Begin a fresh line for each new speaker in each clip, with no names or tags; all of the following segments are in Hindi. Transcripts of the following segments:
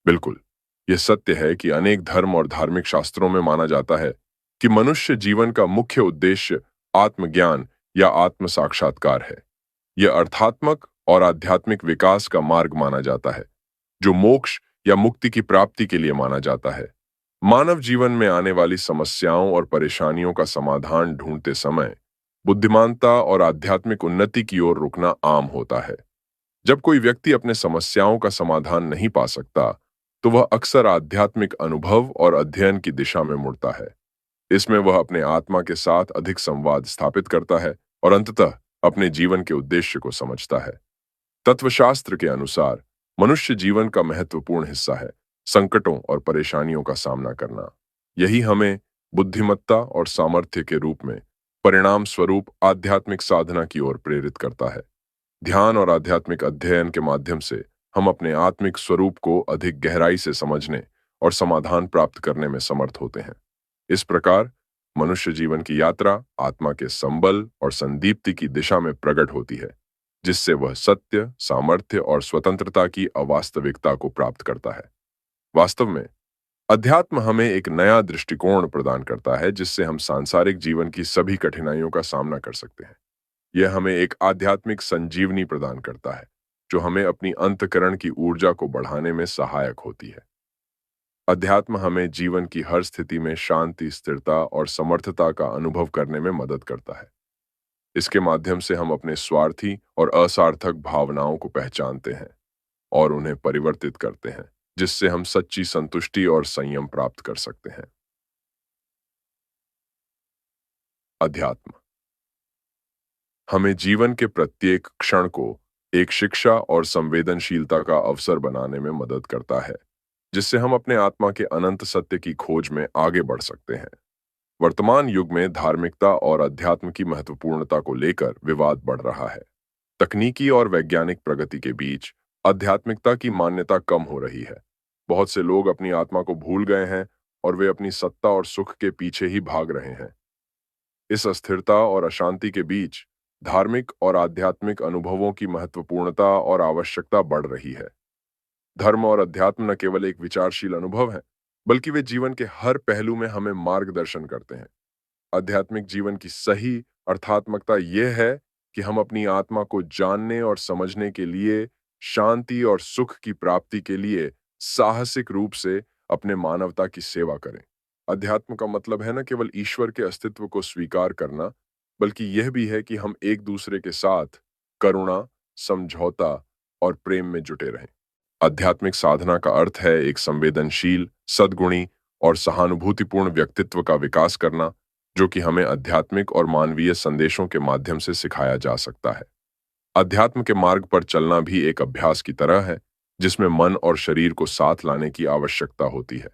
बिल्कुल। यह सत्य है कि अनेक धर्म और धार्मिक शास्त्रों में माना जाता है कि मनुष्य जीवन का मुख्य उद्देश्य आत्मज्ञान या आत्म साक्षात्कार है। यह अर्थात्मक और आध्यात्मिक विकास का मार्ग माना जाता है, जो मोक्ष या मुक्ति की प्राप्ति के लिए माना जाता है। मानव जीवन में आने वाली समस्याओं और परेशानियों का समाधान ढूंढते समय बुद्धिमानता और आध्यात्मिक उन्नति की ओर रुकना आम होता है। जब कोई व्यक्ति अपने समस्याओं का समाधान नहीं पा सकता, तो वह अक्सर आध्यात्मिक अनुभव और अध्ययन की दिशा में मुड़ता है। इसमें वह अपने आत्मा के साथ अधिक संवाद स्थापित करता है और अंततः अपने जीवन के उद्देश्य को समझता है। तत्वशास्त्र के अनुसार मनुष्य जीवन का महत्वपूर्ण हिस्सा है संकटों और परेशानियों का सामना करना। यही हमें बुद्धिमत्ता और सामर्थ्य के रूप में परिणाम स्वरूप आध्यात्मिक साधना की ओर प्रेरित करता है। ध्यान और आध्यात्मिक अध्ययन के माध्यम से हम अपने आत्मिक स्वरूप को अधिक गहराई से समझने और समाधान प्राप्त करने में समर्थ होते हैं। इस प्रकार मनुष्य जीवन की यात्रा आत्मा के संबल और संदीप्ति की दिशा में प्रकट होती है, जिससे वह सत्य, सामर्थ्य और स्वतंत्रता की अवास्तविकता को प्राप्त करता है। वास्तव में अध्यात्म हमें एक नया दृष्टिकोण प्रदान करता है, जिससे हम सांसारिक जीवन की सभी कठिनाइयों का सामना कर सकते हैं। यह हमें एक आध्यात्मिक संजीवनी प्रदान करता है, जो हमें अपनी अंतःकरण की ऊर्जा को बढ़ाने में सहायक होती है। अध्यात्म हमें जीवन की हर स्थिति में शांति, स्थिरता और समर्थता का अनुभव करने में मदद करता है। इसके माध्यम से हम अपने स्वार्थी और असार्थक भावनाओं को पहचानते हैं और उन्हें परिवर्तित करते हैं, जिससे हम सच्ची संतुष्टि और संयम प्राप्त कर सकते हैं। अध्यात्म हमें जीवन के प्रत्येक क्षण को एक शिक्षा और संवेदनशीलता का अवसर बनाने में मदद करता है, जिससे हम अपने आत्मा के अनंत सत्य की खोज में आगे बढ़ सकते हैं। वर्तमान युग में धार्मिकता और अध्यात्म की महत्वपूर्णता को लेकर विवाद बढ़ रहा है। तकनीकी और वैज्ञानिक प्रगति के बीच आध्यात्मिकता की मान्यता कम हो रही है। बहुत से लोग अपनी आत्मा को भूल गए हैं और वे अपनी सत्ता और सुख के पीछे ही भाग रहे हैं। इस अस्थिरता और अशांति के बीच धार्मिक और आध्यात्मिक अनुभवों की महत्वपूर्णता और आवश्यकता बढ़ रही है। धर्म और अध्यात्म न केवल एक विचारशील अनुभव है, बल्कि वे जीवन के हर पहलू में हमें मार्गदर्शन करते हैं। आध्यात्मिक जीवन की सही अर्थात्मकता यह है कि हम अपनी आत्मा को जानने और समझने के लिए, शांति और सुख की प्राप्ति के लिए साहसिक रूप से अपने मानवता की सेवा करें। अध्यात्म का मतलब है न केवल ईश्वर के अस्तित्व को स्वीकार करना, बल्कि यह भी है कि हम एक दूसरे के साथ करुणा, समझौता और प्रेम में जुटे रहें। आध्यात्मिक साधना का अर्थ है एक संवेदनशील, सद्गुणी और सहानुभूतिपूर्ण व्यक्तित्व का विकास करना, जो कि हमें आध्यात्मिक और मानवीय संदेशों के माध्यम से सिखाया जा सकता है। अध्यात्म के मार्ग पर चलना भी एक अभ्यास की तरह है, जिसमें मन और शरीर को साथ लाने की आवश्यकता होती है।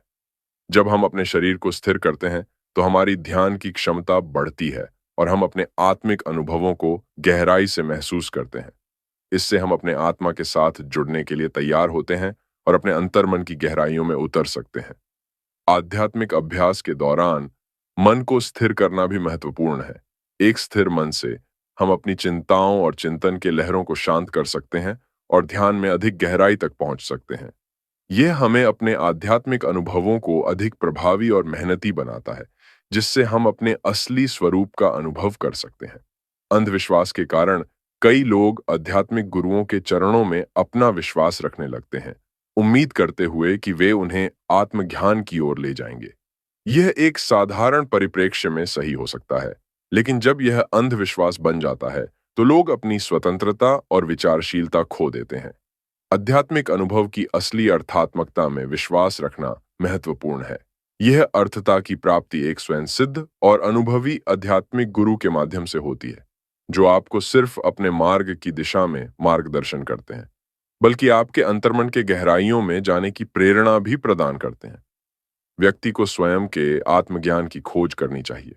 जब हम अपने शरीर को स्थिर करते हैं, तो हमारी ध्यान की क्षमता बढ़ती है और हम अपने आत्मिक अनुभवों को गहराई से महसूस करते हैं। इससे हम अपने आत्मा के साथ जुड़ने के लिए तैयार होते हैं और अपने अंतर्मन की गहराइयों में उतर सकते हैं। आध्यात्मिक अभ्यास के दौरान मन को स्थिर करना भी महत्वपूर्ण है। एक स्थिर मन से हम अपनी चिंताओं और चिंतन के लहरों को शांत कर सकते हैं और ध्यान में अधिक गहराई तक पहुंच सकते हैं। यह हमें अपने आध्यात्मिक अनुभवों को अधिक प्रभावी और मेहनती बनाता है, जिससे हम अपने असली स्वरूप का अनुभव कर सकते हैं। अंधविश्वास के कारण कई लोग आध्यात्मिक गुरुओं के चरणों में अपना विश्वास रखने लगते हैं, उम्मीद करते हुए कि वे उन्हें आत्मज्ञान की ओर ले जाएंगे। यह एक साधारण परिप्रेक्ष्य में सही हो सकता है, लेकिन जब यह अंधविश्वास बन जाता है, तो लोग अपनी स्वतंत्रता और विचारशीलता खो देते हैं। आध्यात्मिक अनुभव की असली अर्थात्मकता में विश्वास रखना महत्वपूर्ण है। यह अर्थता की प्राप्ति एक स्वयं सिद्ध और अनुभवी आध्यात्मिक गुरु के माध्यम से होती है, जो आपको सिर्फ अपने मार्ग की दिशा में मार्गदर्शन करते हैं, बल्कि आपके अंतर्मन के गहराइयों में जाने की प्रेरणा भी प्रदान करते हैं। व्यक्ति को स्वयं के आत्मज्ञान की खोज करनी चाहिए,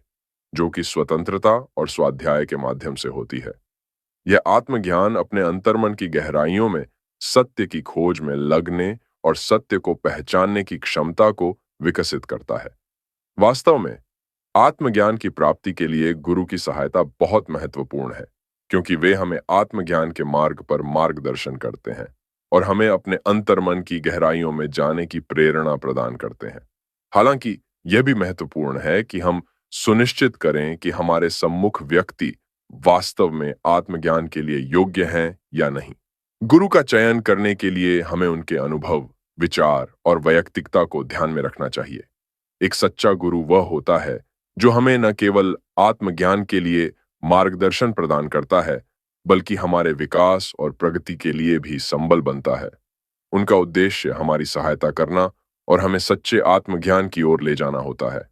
जो कि स्वतंत्रता और स्वाध्याय के माध्यम से होती है। यह आत्मज्ञान अपने अंतर्मन की गहराइयों में सत्य की खोज में लगने और सत्य को पहचानने की क्षमता को विकसित करता है। वास्तव में आत्मज्ञान की प्राप्ति के लिए गुरु की सहायता बहुत महत्वपूर्ण है, क्योंकि वे हमें आत्मज्ञान के मार्ग पर मार्गदर्शन करते हैं और हमें अपने अंतर्मन की गहराइयों में जाने की प्रेरणा प्रदान करते हैं। हालांकि यह भी महत्वपूर्ण है कि हम सुनिश्चित करें कि हमारे सम्मुख व्यक्ति वास्तव में आत्मज्ञान के लिए योग्य हैं या नहीं। गुरु का चयन करने के लिए हमें उनके अनुभव, विचार और वैयक्तिकता को ध्यान में रखना चाहिए। एक सच्चा गुरु वह होता है जो हमें न केवल आत्मज्ञान के लिए मार्गदर्शन प्रदान करता है, बल्कि हमारे विकास और प्रगति के लिए भी संबल बनता है। उनका उद्देश्य हमारी सहायता करना और हमें सच्चे आत्मज्ञान की ओर ले जाना होता है।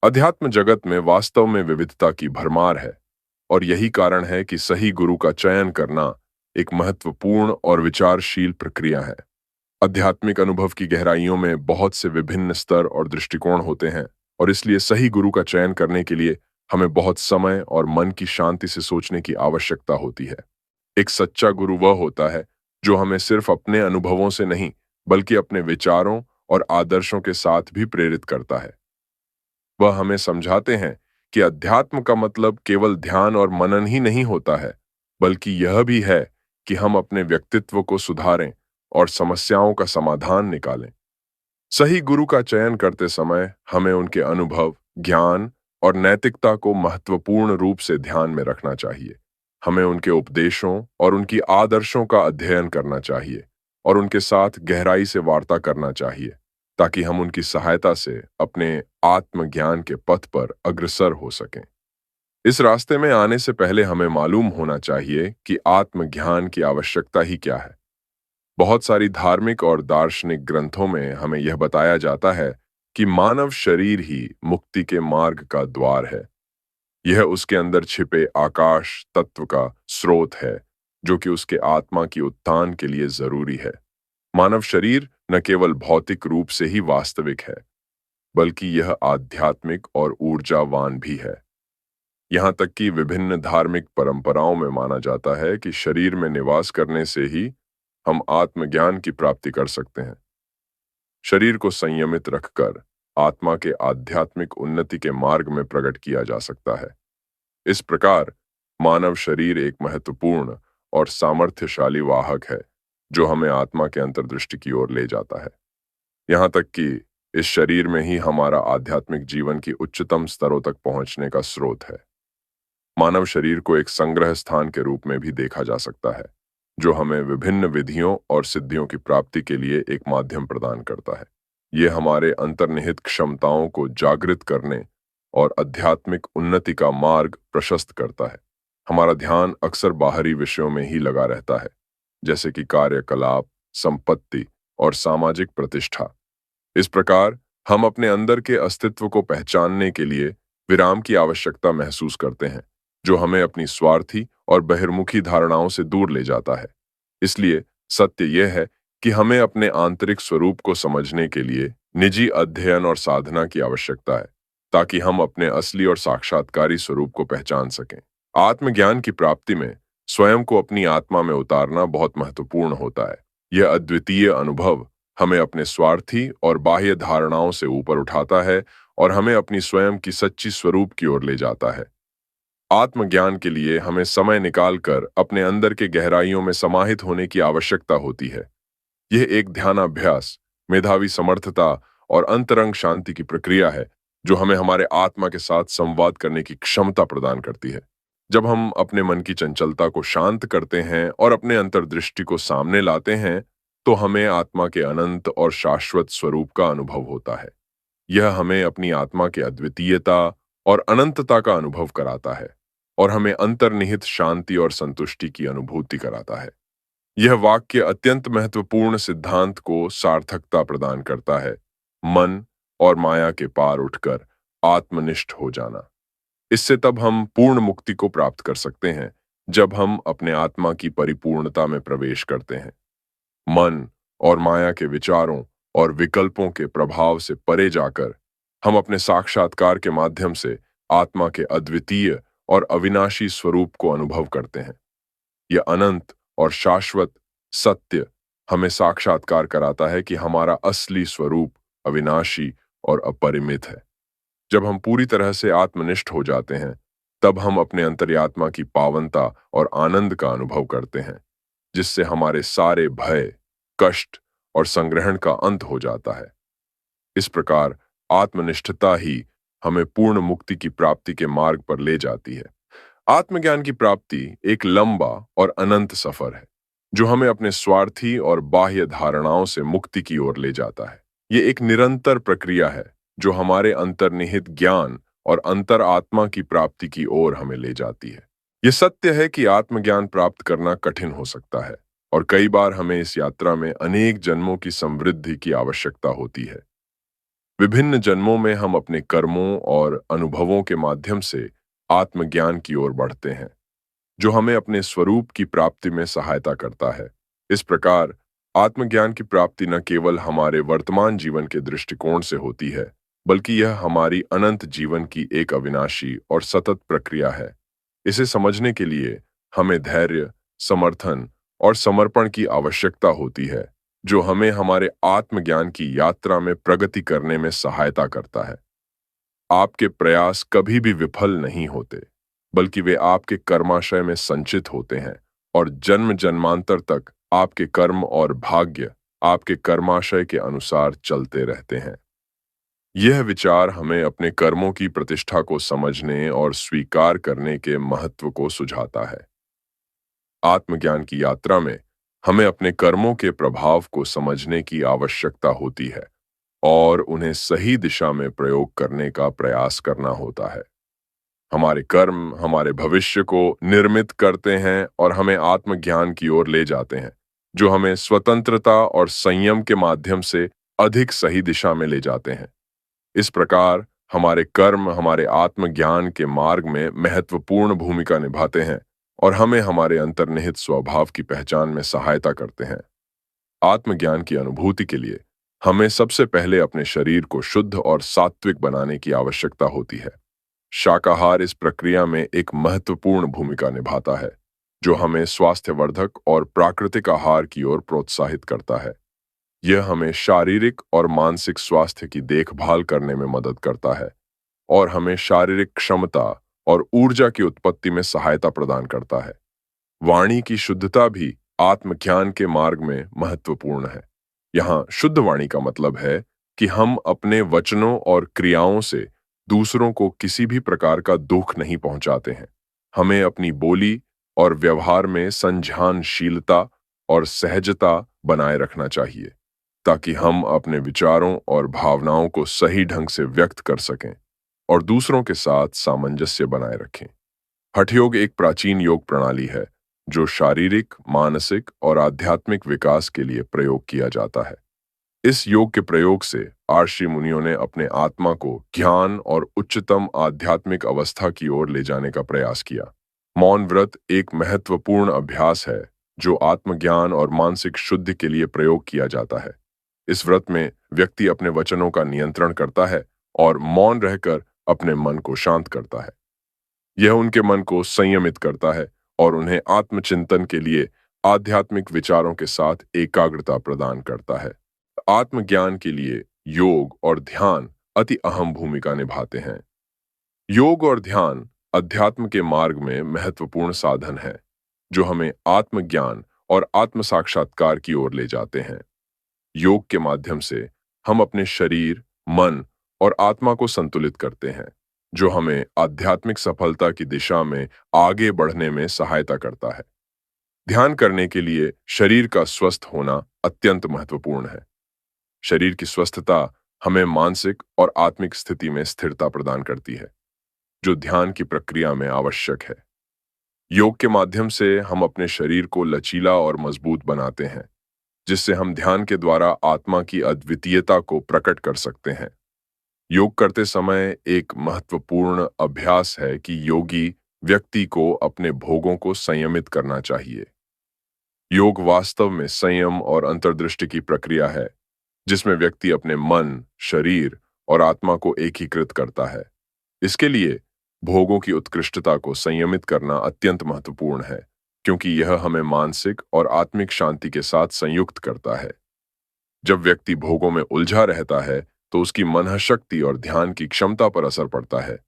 अध्यात्म जगत में वास्तव में विविधता की भरमार है, और यही कारण है कि सही गुरु का चयन करना एक महत्वपूर्ण और विचारशील प्रक्रिया है। आध्यात्मिक अनुभव की गहराइयों में बहुत से विभिन्न स्तर और दृष्टिकोण होते हैं, और इसलिए सही गुरु का चयन करने के लिए हमें बहुत समय और मन की शांति से सोचने की आवश्यकता होती है। एक सच्चा गुरु वह होता है जो हमें सिर्फ अपने अनुभवों से नहीं, बल्कि अपने विचारों और आदर्शों के साथ भी प्रेरित करता है। वह हमें समझाते हैं कि अध्यात्म का मतलब केवल ध्यान और मनन ही नहीं होता है, बल्कि यह भी है कि हम अपने व्यक्तित्व को सुधारें और समस्याओं का समाधान निकालें। सही गुरु का चयन करते समय हमें उनके अनुभव, ज्ञान और नैतिकता को महत्वपूर्ण रूप से ध्यान में रखना चाहिए। हमें उनके उपदेशों और उनकी आदर्शों का अध्ययन करना चाहिए और उनके साथ गहराई से वार्ता करना चाहिए, ताकि हम उनकी सहायता से अपने आत्मज्ञान के पथ पर अग्रसर हो सकें। इस रास्ते में आने से पहले हमें मालूम होना चाहिए कि आत्मज्ञान की आवश्यकता ही क्या है। बहुत सारी धार्मिक और दार्शनिक ग्रंथों में हमें यह बताया जाता है कि मानव शरीर ही मुक्ति के मार्ग का द्वार है। यह उसके अंदर छिपे आकाश तत्व का स्रोत है, जो कि उसके आत्मा की उत्थान के लिए जरूरी है। मानव शरीर न केवल भौतिक रूप से ही वास्तविक है, बल्कि यह आध्यात्मिक और ऊर्जावान भी है। यहाँ तक कि विभिन्न धार्मिक परंपराओं में माना जाता है कि शरीर में निवास करने से ही हम आत्मज्ञान की प्राप्ति कर सकते हैं। शरीर को संयमित रखकर आत्मा के आध्यात्मिक उन्नति के मार्ग में प्रकट किया जा सकता है। इस प्रकार मानव शरीर एक महत्वपूर्ण और सामर्थ्यशाली वाहक है, जो हमें आत्मा के अंतर्दृष्टि की ओर ले जाता है। यहाँ तक कि इस शरीर में ही हमारा आध्यात्मिक जीवन की उच्चतम स्तरों तक पहुंचने का स्रोत है। मानव शरीर को एक संग्रह स्थान के रूप में भी देखा जा सकता है, जो हमें विभिन्न विधियों और सिद्धियों की प्राप्ति के लिए एक माध्यम प्रदान करता है। ये हमारे अंतर्निहित क्षमताओं को जागृत करने और आध्यात्मिक उन्नति का मार्ग प्रशस्त करता है। हमारा ध्यान अक्सर बाहरी विषयों में ही लगा रहता है, जैसे कि कार्यकलाप, संपत्ति और सामाजिक प्रतिष्ठा। इस प्रकार हम अपने अंदर के अस्तित्व को पहचानने के लिए विराम की आवश्यकता महसूस करते हैं, जो हमें अपनी स्वार्थी और बहिर्मुखी धारणाओं से दूर ले जाता है। इसलिए सत्य यह है कि हमें अपने आंतरिक स्वरूप को समझने के लिए निजी अध्ययन और साधना की आवश्यकता है, ताकि हम अपने असली और साक्षात्कारी स्वरूप को पहचान सकें। आत्मज्ञान की प्राप्ति में स्वयं को अपनी आत्मा में उतारना बहुत महत्वपूर्ण होता है। यह अद्वितीय अनुभव हमें अपने स्वार्थी और बाह्य धारणाओं से ऊपर उठाता है और हमें अपनी स्वयं की सच्ची स्वरूप की ओर ले जाता है। आत्मज्ञान के लिए हमें समय निकालकर अपने अंदर के गहराइयों में समाहित होने की आवश्यकता होती है। यह एक ध्यानाभ्यास, मेधावी समर्थता और अंतरंग शांति की प्रक्रिया है, जो हमें हमारे आत्मा के साथ संवाद करने की क्षमता प्रदान करती है। जब हम अपने मन की चंचलता को शांत करते हैं और अपने अंतर्दृष्टि को सामने लाते हैं, तो हमें आत्मा के अनंत और शाश्वत स्वरूप का अनुभव होता है। यह हमें अपनी आत्मा के अद्वितीयता और अनंतता का अनुभव कराता है और हमें अंतर्निहित शांति और संतुष्टि की अनुभूति कराता है। यह वाक्य अत्यंत महत्वपूर्ण सिद्धांत को सार्थकता प्रदान करता है: मन और माया के पार उठकर आत्मनिष्ठ हो जाना। इससे तब हम पूर्ण मुक्ति को प्राप्त कर सकते हैं, जब हम अपने आत्मा की परिपूर्णता में प्रवेश करते हैं। मन और माया के विचारों और विकल्पों के प्रभाव से परे जाकर हम अपने साक्षात्कार के माध्यम से आत्मा के अद्वितीय और अविनाशी स्वरूप को अनुभव करते हैं। यह अनंत और शाश्वत सत्य हमें साक्षात्कार कराता है कि हमारा असली स्वरूप अविनाशी और अपरिमित है। जब हम पूरी तरह से आत्मनिष्ठ हो जाते हैं, तब हम अपने अंतर्यात्मा की पावनता और आनंद का अनुभव करते हैं, जिससे हमारे सारे भय, कष्ट और संग्रहण का अंत हो जाता है। इस प्रकार आत्मनिष्ठता ही हमें पूर्ण मुक्ति की प्राप्ति के मार्ग पर ले जाती है। आत्मज्ञान की प्राप्ति एक लंबा और अनंत सफर है, जो हमें अपने स्वार्थी और बाह्य धारणाओं से मुक्ति की ओर ले जाता है। ये एक निरंतर प्रक्रिया है, जो हमारे अंतर्निहित ज्ञान और अंतर आत्मा की प्राप्ति की ओर हमें ले जाती है। ये सत्य है कि आत्मज्ञान प्राप्त करना कठिन हो सकता है, और कई बार हमें इस यात्रा में अनेक जन्मों की समृद्धि की आवश्यकता होती है। विभिन्न जन्मों में हम अपने कर्मों और अनुभवों के माध्यम से आत्मज्ञान की ओर बढ़ते हैं, जो हमें अपने स्वरूप की प्राप्ति में सहायता करता है। इस प्रकार आत्मज्ञान की प्राप्ति न केवल हमारे वर्तमान जीवन के दृष्टिकोण से होती है, बल्कि यह हमारी अनंत जीवन की एक अविनाशी और सतत प्रक्रिया है। इसे समझने के लिए हमें धैर्य, समर्थन और समर्पण की आवश्यकता होती है, जो हमें हमारे आत्मज्ञान की यात्रा में प्रगति करने में सहायता करता है। आपके प्रयास कभी भी विफल नहीं होते, बल्कि वे आपके कर्माशय में संचित होते हैं, और जन्म जन्मांतर तक आपके कर्म और भाग्य आपके कर्माशय के अनुसार चलते रहते हैं। यह विचार हमें अपने कर्मों की प्रतिष्ठा को समझने और स्वीकार करने के महत्व को सुझाता है। आत्मज्ञान की यात्रा में हमें अपने कर्मों के प्रभाव को समझने की आवश्यकता होती है और उन्हें सही दिशा में प्रयोग करने का प्रयास करना होता है। हमारे कर्म हमारे भविष्य को निर्मित करते हैं और हमें आत्मज्ञान की ओर ले जाते हैं, जो हमें स्वतंत्रता और संयम के माध्यम से अधिक सही दिशा में ले जाते हैं। इस प्रकार हमारे कर्म हमारे आत्मज्ञान के मार्ग में महत्वपूर्ण भूमिका निभाते हैं और हमें हमारे अंतर्निहित स्वभाव की पहचान में सहायता करते हैं। आत्मज्ञान की अनुभूति के लिए हमें सबसे पहले अपने शरीर को शुद्ध और सात्विक बनाने की आवश्यकता होती है। शाकाहार इस प्रक्रिया में एक महत्वपूर्ण भूमिका निभाता है, जो हमें स्वास्थ्यवर्धक और प्राकृतिक आहार की ओर प्रोत्साहित करता है। यह हमें शारीरिक और मानसिक स्वास्थ्य की देखभाल करने में मदद करता है और हमें शारीरिक क्षमता और ऊर्जा की उत्पत्ति में सहायता प्रदान करता है। वाणी की शुद्धता भी आत्मज्ञान के मार्ग में महत्वपूर्ण है। यहाँ शुद्ध वाणी का मतलब है कि हम अपने वचनों और क्रियाओं से दूसरों को किसी भी प्रकार का दुख नहीं पहुंचाते हैं। हमें अपनी बोली और व्यवहार में संज्ञानशीलता और सहजता बनाए रखना चाहिए, ताकि हम अपने विचारों और भावनाओं को सही ढंग से व्यक्त कर सकें और दूसरों के साथ सामंजस्य बनाए रखें। हठ योग एक प्राचीन योग प्रणाली है, जो शारीरिक, मानसिक और आध्यात्मिक विकास के लिए प्रयोग किया जाता है। इस योग के प्रयोग से आर्षि मुनियों ने अपने आत्मा को ज्ञान और उच्चतम आध्यात्मिक अवस्था की ओर ले जाने का प्रयास किया। मौन व्रत एक महत्वपूर्ण अभ्यास है, जो आत्मज्ञान और मानसिक शुद्धि के लिए प्रयोग किया जाता है। इस व्रत में व्यक्ति अपने वचनों का नियंत्रण करता है और मौन रहकर अपने मन को शांत करता है। यह उनके मन को संयमित करता है और उन्हें आत्मचिंतन के लिए आध्यात्मिक विचारों के साथ एकाग्रता प्रदान करता है। आत्मज्ञान के लिए योग और ध्यान अति अहम भूमिका निभाते हैं। योग और ध्यान अध्यात्म के मार्ग में महत्वपूर्ण साधन है, जो हमें आत्मज्ञान और आत्म साक्षात्कार की ओर ले जाते हैं। योग के माध्यम से हम अपने शरीर, मन और आत्मा को संतुलित करते हैं, जो हमें आध्यात्मिक सफलता की दिशा में आगे बढ़ने में सहायता करता है। ध्यान करने के लिए शरीर का स्वस्थ होना अत्यंत महत्वपूर्ण है। शरीर की स्वस्थता हमें मानसिक और आत्मिक स्थिति में स्थिरता प्रदान करती है, जो ध्यान की प्रक्रिया में आवश्यक है। योग के माध्यम से हम अपने शरीर को लचीला और मजबूत बनाते हैं, जिससे हम ध्यान के द्वारा आत्मा की अद्वितीयता को प्रकट कर सकते हैं। योग करते समय एक महत्वपूर्ण अभ्यास है कि योगी व्यक्ति को अपने भोगों को संयमित करना चाहिए। योग वास्तव में संयम और अंतर्दृष्टि की प्रक्रिया है, जिसमें व्यक्ति अपने मन, शरीर और आत्मा को एकीकृत करता है। इसके लिए भोगों की उत्कृष्टता को संयमित करना अत्यंत महत्वपूर्ण है, क्योंकि यह हमें मानसिक और आत्मिक शांति के साथ संयुक्त करता है। जब व्यक्ति भोगों में उलझा रहता है, तो उसकी मनःशक्ति और ध्यान की क्षमता पर असर पड़ता है।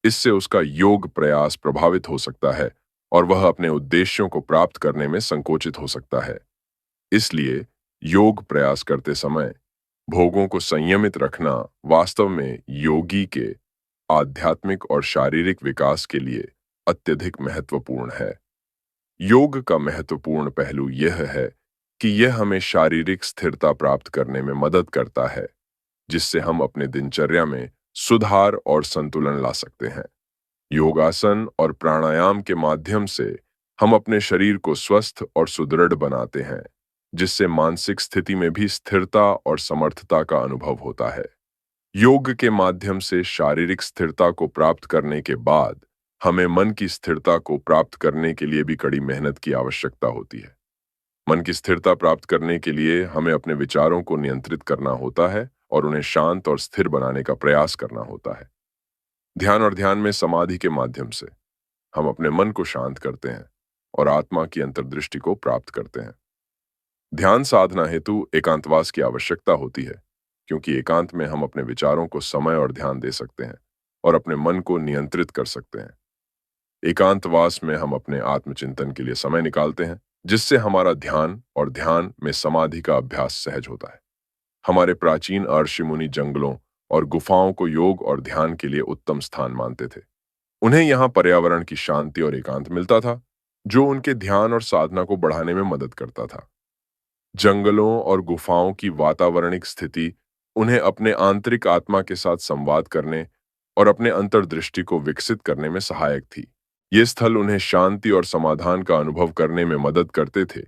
इससे उसका योग प्रयास प्रभावित हो सकता है और वह अपने उद्देश्यों को प्राप्त करने में संकोचित हो सकता है। इसलिए योग प्रयास करते समय भोगों को संयमित रखना वास्तव में योगी के आध्यात्मिक और शारीरिक विकास के लिए अत्यधिक महत्वपूर्ण है। योग का महत्वपूर्ण पहलू यह है कि यह हमें शारीरिक स्थिरता प्राप्त करने में मदद करता है, जिससे हम अपने दिनचर्या में सुधार और संतुलन ला सकते हैं। योगासन और प्राणायाम के माध्यम से हम अपने शरीर को स्वस्थ और सुदृढ़ बनाते हैं, जिससे मानसिक स्थिति में भी स्थिरता और समर्थता का अनुभव होता है। योग के माध्यम से शारीरिक स्थिरता को प्राप्त करने के बाद हमें मन की स्थिरता को प्राप्त करने के लिए भी कड़ी मेहनत की आवश्यकता होती है। मन की स्थिरता प्राप्त करने के लिए हमें अपने विचारों को नियंत्रित करना होता है और उन्हें शांत और स्थिर बनाने का प्रयास करना होता है। ध्यान और ध्यान में समाधि के माध्यम से हम अपने मन को शांत करते हैं और आत्मा की अंतर्दृष्टि को प्राप्त करते हैं। ध्यान साधना हेतु एकांतवास की आवश्यकता होती है, क्योंकि एकांत में हम अपने विचारों को समय और ध्यान दे सकते हैं और अपने मन को नियंत्रित कर सकते हैं। एकांतवास में हम अपने आत्मचिंतन के लिए समय निकालते हैं, जिससे हमारा ध्यान और ध्यान में समाधि का अभ्यास सहज होता है। हमारे प्राचीन ऋषि मुनि जंगलों और गुफाओं को योग और ध्यान के लिए उत्तम स्थान मानते थे। उन्हें यहाँ पर्यावरण की शांति और एकांत मिलता था, जो उनके ध्यान और साधना को बढ़ाने में मदद करता था। जंगलों और गुफाओं की वातावरणिक स्थिति उन्हें अपने आंतरिक आत्मा के साथ संवाद करने और अपने अंतर्दृष्टि को विकसित करने में सहायक थी। ये स्थल उन्हें शांति और समाधान का अनुभव करने में मदद करते थे,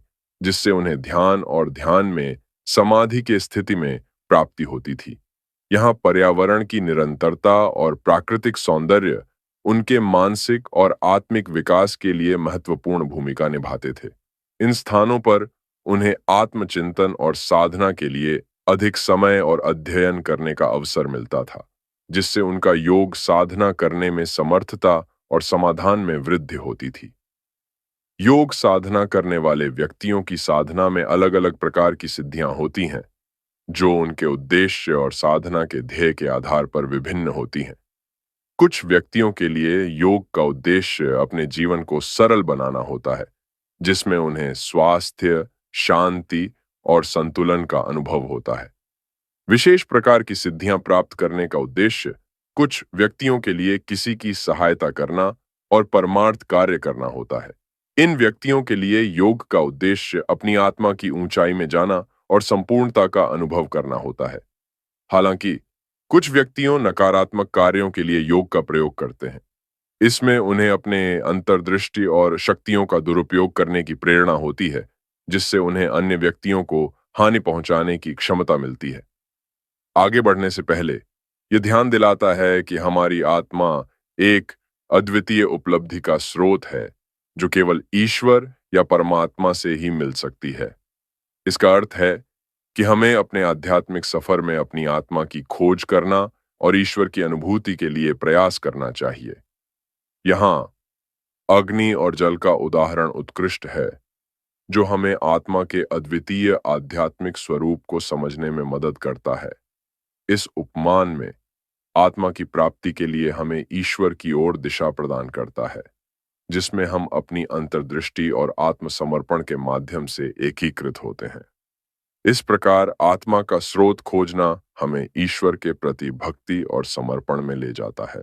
जिससे उन्हें ध्यान और ध्यान में समाधि की स्थिति में प्राप्ति होती थी। यहाँ पर्यावरण की निरंतरता और प्राकृतिक सौंदर्य उनके मानसिक और आत्मिक विकास के लिए महत्वपूर्ण भूमिका निभाते थे। इन स्थानों पर उन्हें आत्मचिंतन और साधना के लिए अधिक समय और अध्ययन करने का अवसर मिलता था, जिससे उनका योग साधना करने में समर्थता और समाधान में वृद्धि होती थी। योग साधना करने वाले व्यक्तियों की साधना में अलग-अलग प्रकार की सिद्धियां होती हैं, जो उनके उद्देश्य और साधना के ध्येय के आधार पर विभिन्न होती हैं। कुछ व्यक्तियों के लिए योग का उद्देश्य अपने जीवन को सरल बनाना होता है, जिसमें उन्हें स्वास्थ्य, शांति और संतुलन का अनुभव होता है। विशेष प्रकार की सिद्धियां प्राप्त करने का उद्देश्य कुछ व्यक्तियों के लिए किसी की सहायता करना और परमार्थ कार्य करना होता है। इन व्यक्तियों के लिए योग का उद्देश्य अपनी आत्मा की ऊंचाई में जाना और संपूर्णता का अनुभव करना होता है। हालांकि कुछ व्यक्तियों नकारात्मक कार्यों के लिए योग का प्रयोग करते हैं। इसमें उन्हें अपने अंतर्दृष्टि और शक्तियों का दुरुपयोग करने की प्रेरणा होती है, जिससे उन्हें अन्य व्यक्तियों को हानि पहुंचाने की क्षमता मिलती है। आगे बढ़ने से पहले यह ध्यान दिलाता है कि हमारी आत्मा एक अद्वितीय उपलब्धि का स्रोत है, जो केवल ईश्वर या परमात्मा से ही मिल सकती है। इसका अर्थ है कि हमें अपने आध्यात्मिक सफर में अपनी आत्मा की खोज करना और ईश्वर की अनुभूति के लिए प्रयास करना चाहिए। यहाँ अग्नि और जल का उदाहरण उत्कृष्ट है, जो हमें आत्मा के अद्वितीय आध्यात्मिक स्वरूप को समझने में मदद करता है। इस उपमान में आत्मा की प्राप्ति के लिए हमें ईश्वर की ओर दिशा प्रदान करता है, जिसमें हम अपनी अंतर्दृष्टि और आत्मसमर्पण के माध्यम से एकीकृत होते हैं। इस प्रकार आत्मा का स्रोत खोजना हमें ईश्वर के प्रति भक्ति और समर्पण में ले जाता है।